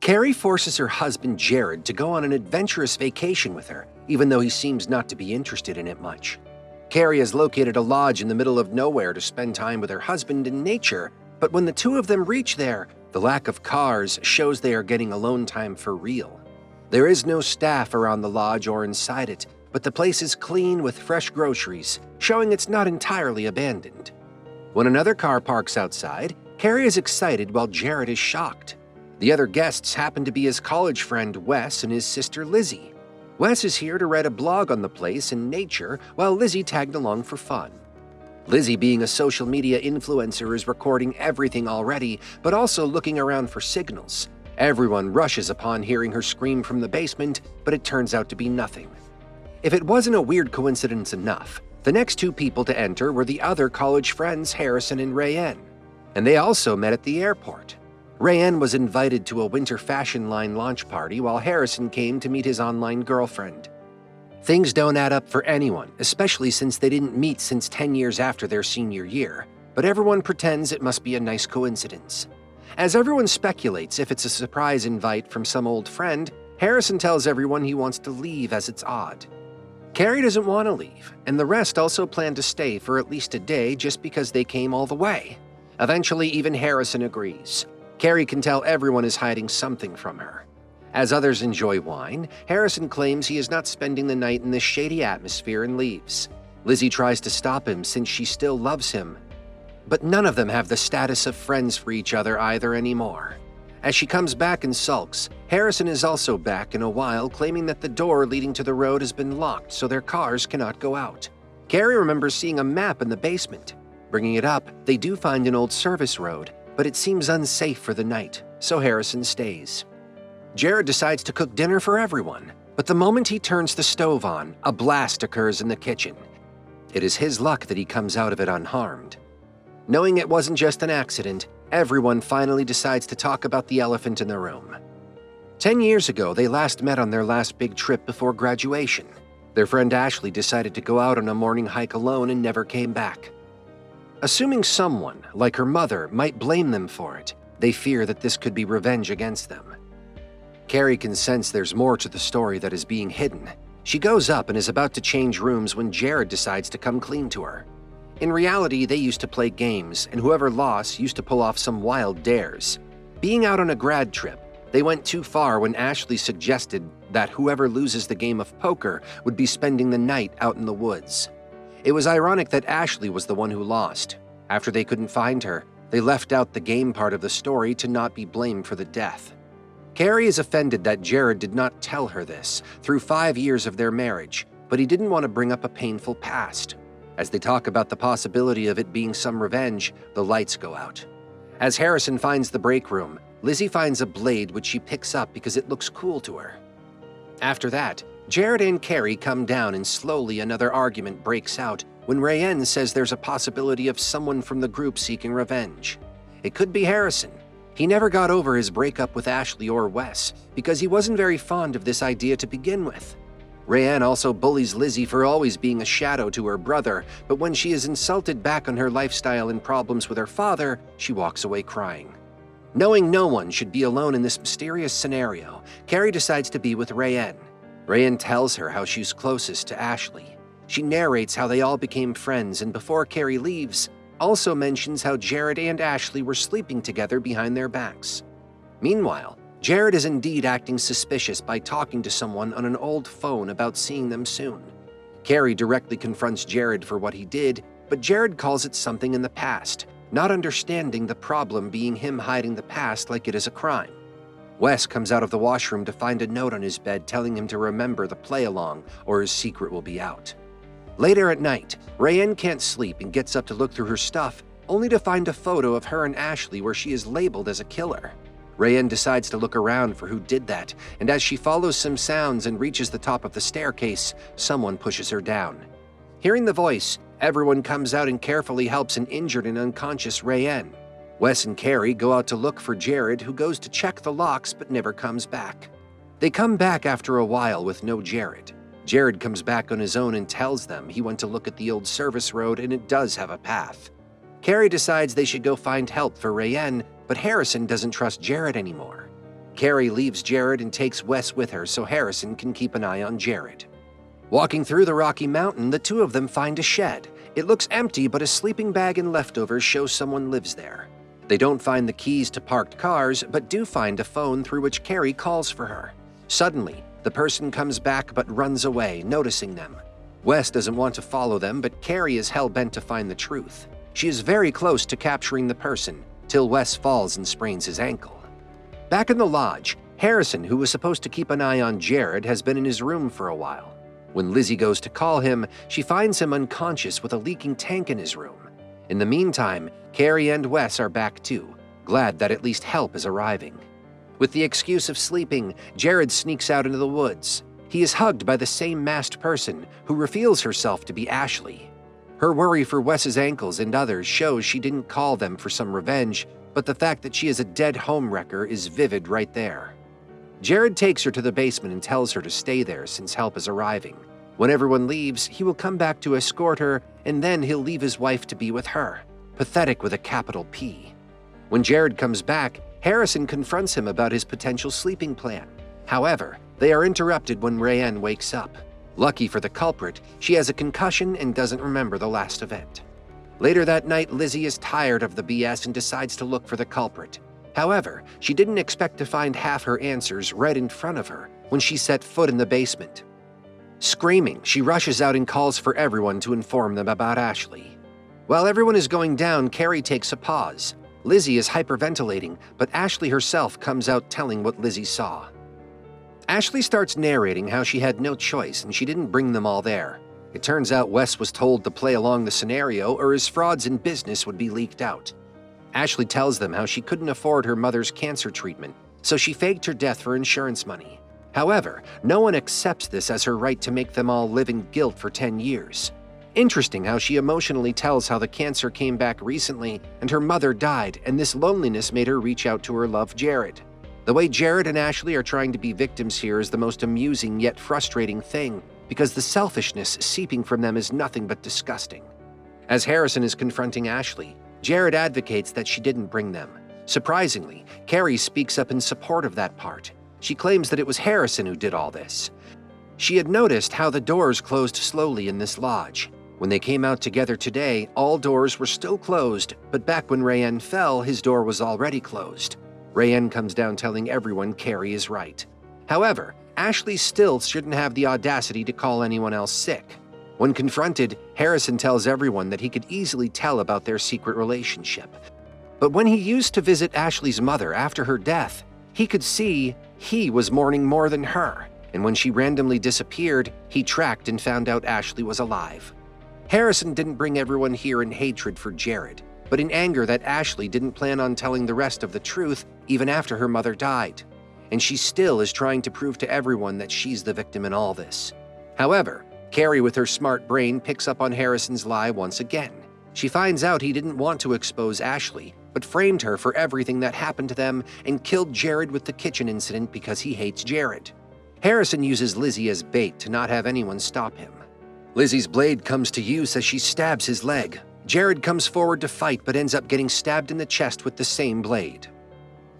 Carrie forces her husband Jared to go on an adventurous vacation with her, even though he seems not to be interested in it much. Carrie has located a lodge in the middle of nowhere to spend time with her husband in nature, but when the two of them reach there, the lack of cars shows they are getting alone time for real. There is no staff around the lodge or inside it, but the place is clean with fresh groceries, showing it's not entirely abandoned. When another car parks outside, Carrie is excited while Jared is shocked. The other guests happen to be his college friend Wes and his sister Lizzie. Wes is here to write a blog on the place and nature, while Lizzie tagged along for fun. Lizzie, being a social media influencer, is recording everything already, but also looking around for signals. Everyone rushes upon hearing her scream from the basement, but it turns out to be nothing. If it wasn't a weird coincidence enough, the next two people to enter were the other college friends Harrison and Rayanne, and they also met at the airport. Rayanne was invited to a winter fashion line launch party while Harrison came to meet his online girlfriend. Things don't add up for anyone, especially since they didn't meet since 10 years after their senior year, but everyone pretends it must be a nice coincidence. As everyone speculates if it's a surprise invite from some old friend, Harrison tells everyone he wants to leave as it's odd. Carrie doesn't want to leave, and the rest also plan to stay for at least a day just because they came all the way. Eventually, even Harrison agrees. Carrie can tell everyone is hiding something from her. As others enjoy wine, Harrison claims he is not spending the night in this shady atmosphere and leaves. Lizzie tries to stop him since she still loves him. But none of them have the status of friends for each other either anymore. As she comes back and sulks, Harrison is also back in a while, claiming that the door leading to the road has been locked so their cars cannot go out. Carrie remembers seeing a map in the basement. Bringing it up, they do find an old service road, but it seems unsafe for the night, so Harrison stays. Jared decides to cook dinner for everyone, but the moment he turns the stove on, a blast occurs in the kitchen. It is his luck that he comes out of it unharmed. Knowing it wasn't just an accident, everyone finally decides to talk about the elephant in the room. 10 years ago, they last met on their last big trip before graduation. Their friend Ashley decided to go out on a morning hike alone and never came back. Assuming someone, like her mother, might blame them for it, they fear that this could be revenge against them. Carrie can sense there's more to the story that is being hidden. She goes up and is about to change rooms when Jared decides to come clean to her. In reality, they used to play games, and whoever lost used to pull off some wild dares. Being out on a grad trip, they went too far when Ashley suggested that whoever loses the game of poker would be spending the night out in the woods. It was ironic that Ashley was the one who lost. After they couldn't find her, they left out the game part of the story to not be blamed for the death. Carrie is offended that Jared did not tell her this through 5 years of their marriage, but he didn't want to bring up a painful past. As they talk about the possibility of it being some revenge, the lights go out. As Harrison finds the break room, Lizzie finds a blade which she picks up because it looks cool to her. After that, Jared and Carrie come down and slowly another argument breaks out when Rayanne says there's a possibility of someone from the group seeking revenge. It could be Harrison. He never got over his breakup with Ashley or Wes because he wasn't very fond of this idea to begin with. Rayanne also bullies Lizzie for always being a shadow to her brother, but when she is insulted back on her lifestyle and problems with her father, she walks away crying. Knowing no one should be alone in this mysterious scenario, Carrie decides to be with Rayanne. Rayanne tells her how she's closest to Ashley. She narrates how they all became friends, and before Carrie leaves, also mentions how Jared and Ashley were sleeping together behind their backs. Meanwhile, Jared is indeed acting suspicious by talking to someone on an old phone about seeing them soon. Carrie directly confronts Jared for what he did, but Jared calls it something in the past, not understanding the problem being him hiding the past like it is a crime. Wes comes out of the washroom to find a note on his bed telling him to remember the play-along or his secret will be out. Later at night, Rayanne can't sleep and gets up to look through her stuff, only to find a photo of her and Ashley where she is labeled as a killer. Rayanne decides to look around for who did that, and as she follows some sounds and reaches the top of the staircase, someone pushes her down. Hearing the voice, everyone comes out and carefully helps an injured and unconscious Rayanne. Wes and Carrie go out to look for Jared, who goes to check the locks but never comes back. They come back after a while with no Jared. Jared comes back on his own and tells them he went to look at the old service road and it does have a path. Carrie decides they should go find help for Rayanne, but Harrison doesn't trust Jared anymore. Carrie leaves Jared and takes Wes with her so Harrison can keep an eye on Jared. Walking through the Rocky Mountain, the two of them find a shed. It looks empty, but a sleeping bag and leftovers show someone lives there. They don't find the keys to parked cars, but do find a phone through which Carrie calls for her. Suddenly, the person comes back but runs away, noticing them. Wes doesn't want to follow them, but Carrie is hell-bent to find the truth. She is very close to capturing the person, till Wes falls and sprains his ankle. Back in the lodge, Harrison, who was supposed to keep an eye on Jared, has been in his room for a while. When Lizzie goes to call him, she finds him unconscious with a leaking tank in his room. In the meantime, Carrie and Wes are back too, glad that at least help is arriving. With the excuse of sleeping, Jared sneaks out into the woods. He is hugged by the same masked person, who reveals herself to be Ashley. Her worry for Wes's ankles and others shows she didn't call them for some revenge, but the fact that she is a dead homewrecker is vivid right there. Jared takes her to the basement and tells her to stay there since help is arriving. When everyone leaves, he will come back to escort her, and then he'll leave his wife to be with her. Pathetic with a capital P. When Jared comes back, Harrison confronts him about his potential sleeping plan. However, they are interrupted when Rayanne wakes up. Lucky for the culprit, she has a concussion and doesn't remember the last event. Later that night, Lizzie is tired of the BS and decides to look for the culprit. However, she didn't expect to find half her answers right in front of her when she set foot in the basement. Screaming, she rushes out and calls for everyone to inform them about Ashley. While everyone is going down, Carrie takes a pause. Lizzie is hyperventilating, but Ashley herself comes out telling what Lizzie saw. Ashley starts narrating how she had no choice and she didn't bring them all there. It turns out Wes was told to play along the scenario or his frauds in business would be leaked out. Ashley tells them how she couldn't afford her mother's cancer treatment, so she faked her death for insurance money. However, no one accepts this as her right to make them all live in guilt for 10 years. Interesting how she emotionally tells how the cancer came back recently and her mother died, and this loneliness made her reach out to her love Jared. The way Jared and Ashley are trying to be victims here is the most amusing yet frustrating thing, because the selfishness seeping from them is nothing but disgusting. As Harrison is confronting Ashley, Jared advocates that she didn't bring them. Surprisingly, Carrie speaks up in support of that part. She claims that it was Harrison who did all this. She had noticed how the doors closed slowly in this lodge. When they came out together today, all doors were still closed, but back when Rayanne fell, his door was already closed. Rayanne comes down telling everyone Carrie is right. However, Ashley still shouldn't have the audacity to call anyone else sick. When confronted, Harrison tells everyone that he could easily tell about their secret relationship. But when he used to visit Ashley's mother after her death, he could see he was mourning more than her, and when she randomly disappeared, he tracked and found out Ashley was alive. Harrison didn't bring everyone here in hatred for Jared, but in anger that Ashley didn't plan on telling the rest of the truth even after her mother died. And she still is trying to prove to everyone that she's the victim in all this. However, Carrie with her smart brain picks up on Harrison's lie once again. She finds out he didn't want to expose Ashley, but framed her for everything that happened to them and killed Jared with the kitchen incident because he hates Jared. Harrison uses Lizzie as bait to not have anyone stop him. Lizzie's blade comes to use as she stabs his leg. Jared comes forward to fight but ends up getting stabbed in the chest with the same blade.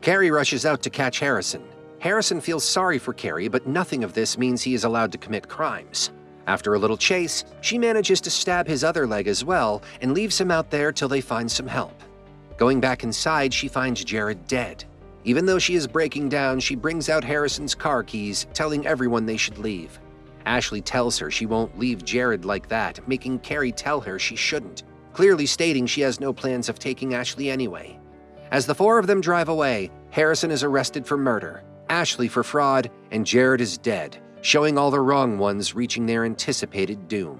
Carrie rushes out to catch Harrison. Harrison feels sorry for Carrie, but nothing of this means he is allowed to commit crimes. After a little chase, she manages to stab his other leg as well and leaves him out there till they find some help. Going back inside, she finds Jared dead. Even though she is breaking down, she brings out Harrison's car keys, telling everyone they should leave. Ashley tells her she won't leave Jared like that, making Carrie tell her she shouldn't, clearly stating she has no plans of taking Ashley anyway. As the four of them drive away, Harrison is arrested for murder, Ashley for fraud, and Jared is dead, showing all the wrong ones reaching their anticipated doom.